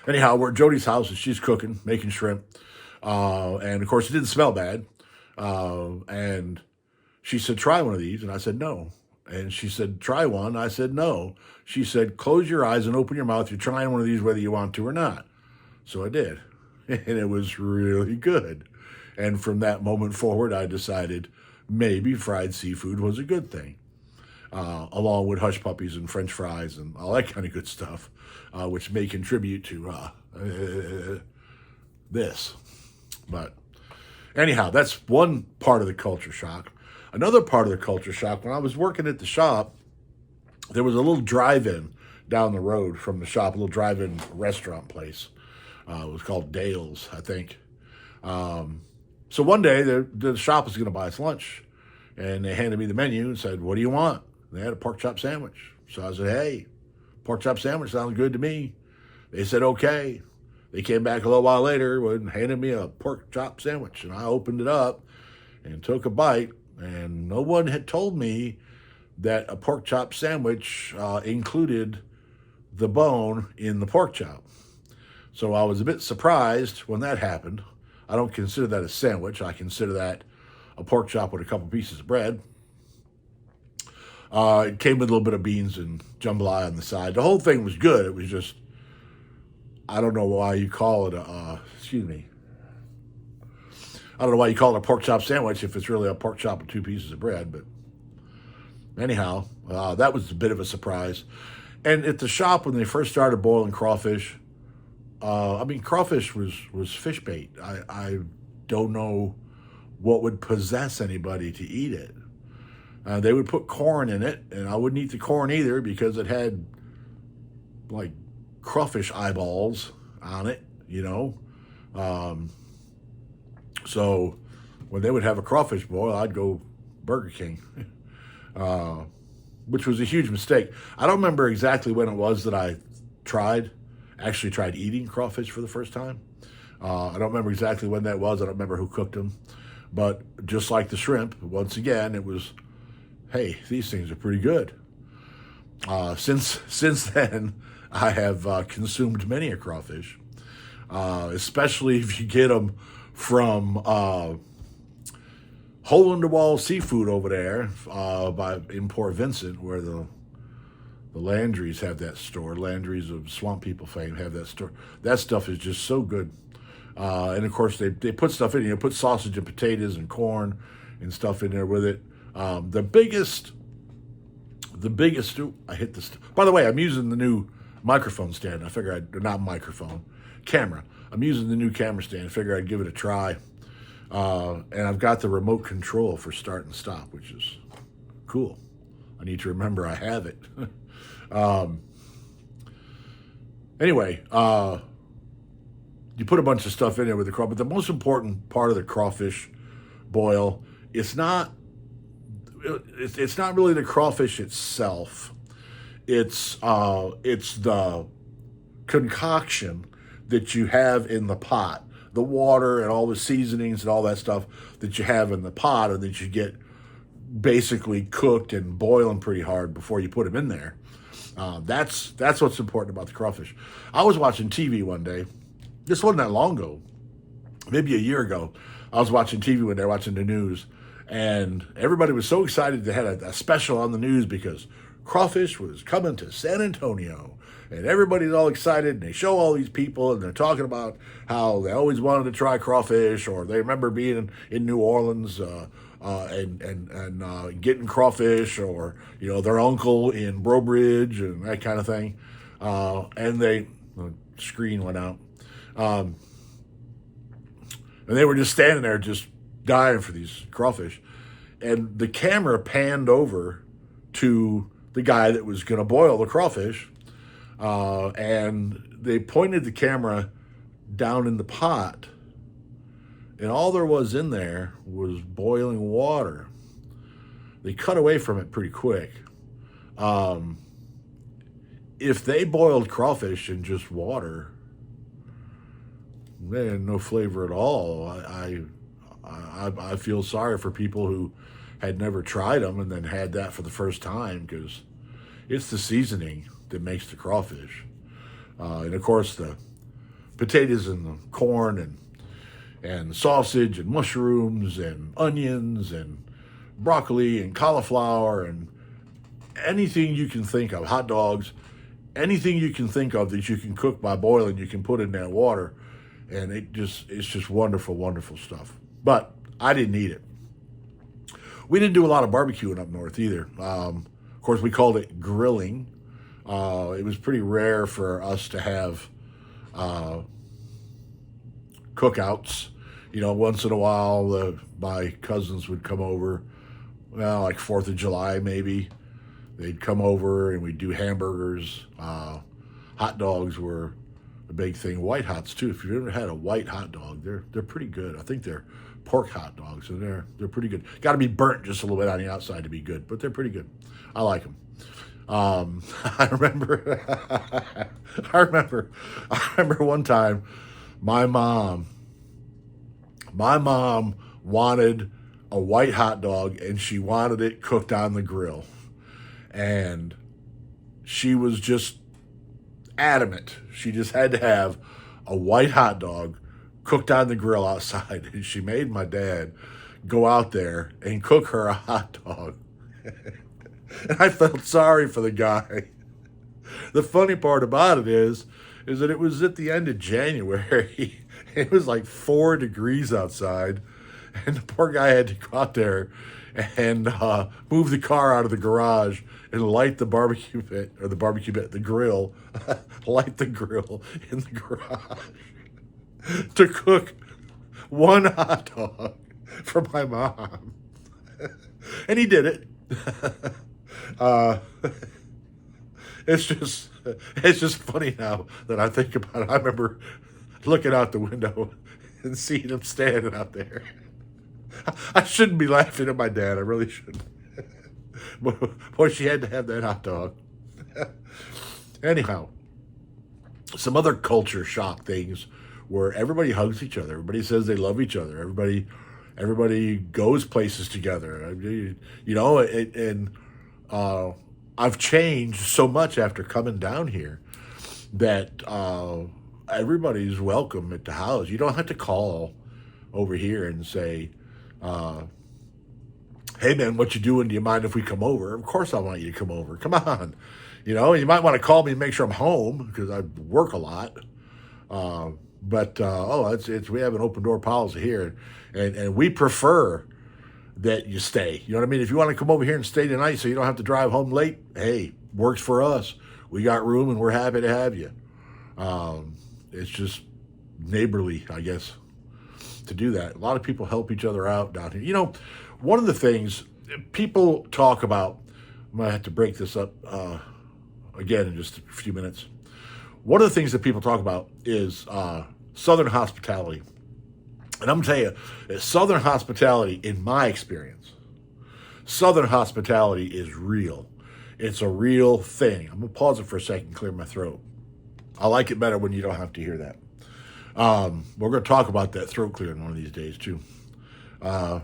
Anyhow, we're at Jody's house and she's cooking, making shrimp. And of course, it didn't smell bad. And she said, try one of these. And I said, no. And she said, try one. I said, no. She said, close your eyes and open your mouth. You're trying one of these whether you want to or not. So I did. And it was really good. And from that moment forward, I decided maybe fried seafood was a good thing, along with hush puppies and French fries and all that kind of good stuff, which may contribute to this. But anyhow, that's one part of the culture shock. Another part of the culture shock, when I was working at the shop, there was a little drive-in down the road from the shop, a little drive-in restaurant place. It was called Dale's, I think. So one day, the shop was going to buy us lunch. And they handed me the menu and said, what do you want? And they had a pork chop sandwich. So I said, hey, pork chop sandwich sounds good to me. They said, okay. They came back a little while later and handed me a pork chop sandwich. And I opened it up and took a bite. And no one had told me that a pork chop sandwich included the bone in the pork chop. So I was a bit surprised when that happened. I don't consider that a sandwich. I consider that a pork chop with a couple pieces of bread. It came with a little bit of beans and jambalaya on the side. The whole thing was good. It was just, I don't know why you call it I don't know why you call it a pork chop sandwich if it's really a pork chop with two pieces of bread. But anyhow, that was a bit of a surprise. And at the shop, when they first started boiling crawfish, crawfish was fish bait. I don't know what would possess anybody to eat it. They would put corn in it, and I wouldn't eat the corn either because it had like crawfish eyeballs on it, you know. So when they would have a crawfish boil, I'd go Burger King, which was a huge mistake. I don't remember exactly when it was that I actually tried eating crawfish for the first time. I don't remember exactly when that was. I don't remember who cooked them. But just like the shrimp, once again, it was, hey, these things are pretty good. Since then, I have consumed many a crawfish, especially if you get them from Hole in the Wall Seafood over there in Port Vincent, where the Landrys have that store. Landrys of Swamp People fame have that store. That stuff is just so good. And of course, they put stuff in. Put sausage and potatoes and corn and stuff in there with it. The biggest. Ooh, I hit this. By the way, I'm using the new microphone stand. I figure not microphone, camera. I'm using the new camera stand. I figure I'd give it a try. And I've got the remote control for start and stop, which is cool. I need to remember I have it. Anyway, you put a bunch of stuff in there with the crawfish, but the most important part of the crawfish boil, it's not really the crawfish itself. It's the concoction that you have in the pot, the water and all the seasonings and all that stuff that you have in the pot, and that you get basically cooked and boiling pretty hard before you put them in there. That's what's important about the crawfish. I was watching TV one day. This wasn't that long ago, maybe a year ago. I was watching TV when they were watching the news, and everybody was so excited they had a special on the news because crawfish was coming to San Antonio. And everybody's all excited, and they show all these people, and they're talking about how they always wanted to try crawfish, or they remember being in New Orleans and getting crawfish, or their uncle in Brobridge and that kind of thing. And the screen went out, and they were just standing there, just dying for these crawfish, and the camera panned over to the guy that was going to boil the crawfish. And they pointed the camera down in the pot, and all there was in there was boiling water. They cut away from it pretty quick. If they boiled crawfish in just water, they had no flavor at all. I feel sorry for people who had never tried them and then had that for the first time, because it's the seasoning that makes the crawfish. And of course, the potatoes and corn and sausage and mushrooms and onions and broccoli and cauliflower and anything you can think of, hot dogs, anything you can think of that you can cook by boiling, you can put in that water, and it's just wonderful, wonderful stuff. But I didn't eat it. We didn't do a lot of barbecuing up north either. Of course, we called it grilling. It was pretty rare for us to have cookouts. You know, once in a while, my cousins would come over, well, like 4th of July maybe. They'd come over and we'd do hamburgers. Hot dogs were a big thing. White hots too. If you've ever had a white hot dog, they're pretty good. I think they're pork hot dogs, and they're pretty good. Got to be burnt just a little bit on the outside to be good, but they're pretty good. I like them. I remember, I remember one time, my mom wanted a white hot dog, and she wanted it cooked on the grill, and she was just adamant. She just had to have a white hot dog cooked on the grill outside, and she made my dad go out there and cook her a hot dog. And I felt sorry for the guy. The funny part about it is that it was at the end of January. It was like 4 degrees outside, and the poor guy had to go out there and move the car out of the garage and light the the grill, light the grill in the garage to cook one hot dog for my mom. And he did it. It's just funny now that I think about it. I remember looking out the window and seeing him standing out there. I shouldn't be laughing at my dad. I really shouldn't. Boy, she had to have that hot dog. Anyhow, some other culture shock things where everybody hugs each other. Everybody says they love each other. Everybody goes places together. You know, and I've changed so much after coming down here that everybody's welcome at the house. You don't have to call over here and say, hey man, what you doing? Do you mind if we come over? Of course I want you to come over. Come on. You know, you might want to call me and make sure I'm home because I work a lot. But we have an open door policy here, and we prefer that you stay. You know what I mean? If you want to come over here and stay tonight so you don't have to drive home late, hey, works for us. We got room and we're happy to have you. It's just neighborly, I guess, to do that. A lot of people help each other out down here. You know, one of the things people talk about, I'm going to have to break this up again in just a few minutes. One of the things that people talk about is Southern hospitality. And I'm going to tell you, Southern hospitality, in my experience, Southern hospitality is real. It's a real thing. I'm going to pause it for a second and clear my throat. I like it better when you don't have to hear that. We're going to talk about that throat clearing one of these days, too. Let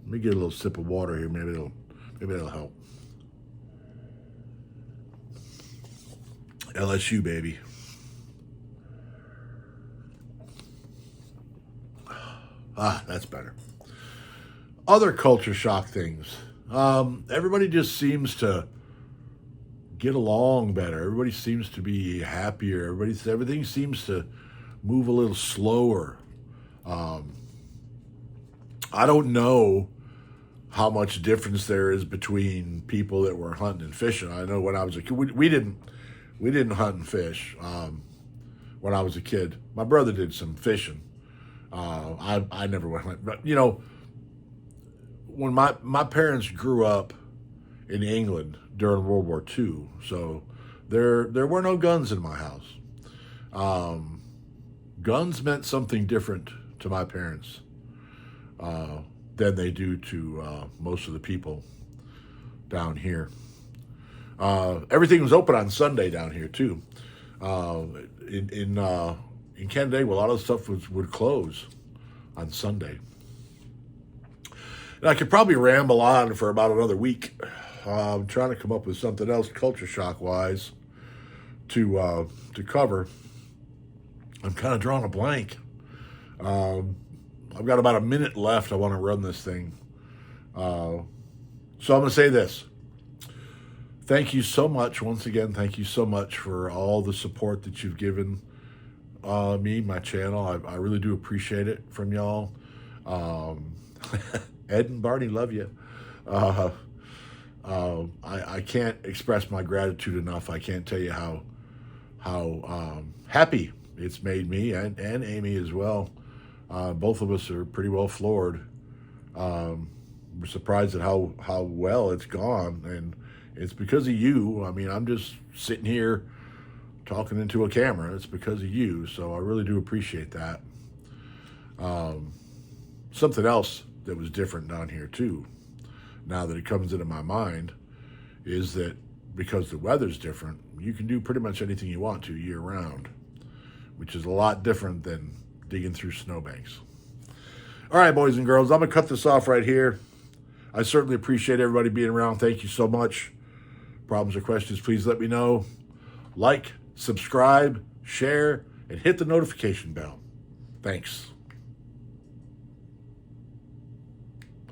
me get a little sip of water here. Maybe it'll help. LSU, baby. That's better. Other culture shock things. Everybody just seems to get along better. Everybody seems to be happier. Everything seems to move a little slower. I don't know how much difference there is between people that were hunting and fishing. I know when I was a kid, we didn't hunt and fish when I was a kid. My brother did some fishing. I never went hunting. But, you know, when my parents grew up in England during World War II, so there were no guns in my house. Guns meant something different to my parents than they do to most of the people down here. Everything was open on Sunday down here too. In Canandaigua, a lot of the stuff would close on Sunday. And I could probably ramble on for about another week. I'm trying to come up with something else culture shock wise to cover. I'm kind of drawing a blank. I've got about a minute left. I want to run this thing. So I'm going to say this. Thank you so much. Once again, thank you so much for all the support that you've given me, my channel. I really do appreciate it from y'all. Ed and Barney, love you. I can't express my gratitude enough. I can't tell you how happy it's made me and Amy as well. Both of us are pretty well floored. We're surprised at how well it's gone, and it's because of you. I mean, I'm just sitting here talking into a camera. It's because of you, so I really do appreciate that. Something else that was different down here too, now that it comes into my mind, is that because the weather's different, you can do pretty much anything you want to year round, which is a lot different than digging through snowbanks. All right, boys and girls, I'm going to cut this off right here. I certainly appreciate everybody being around. Thank you so much. Problems or questions, please let me know. Like, subscribe, share, and hit the notification bell. Thanks.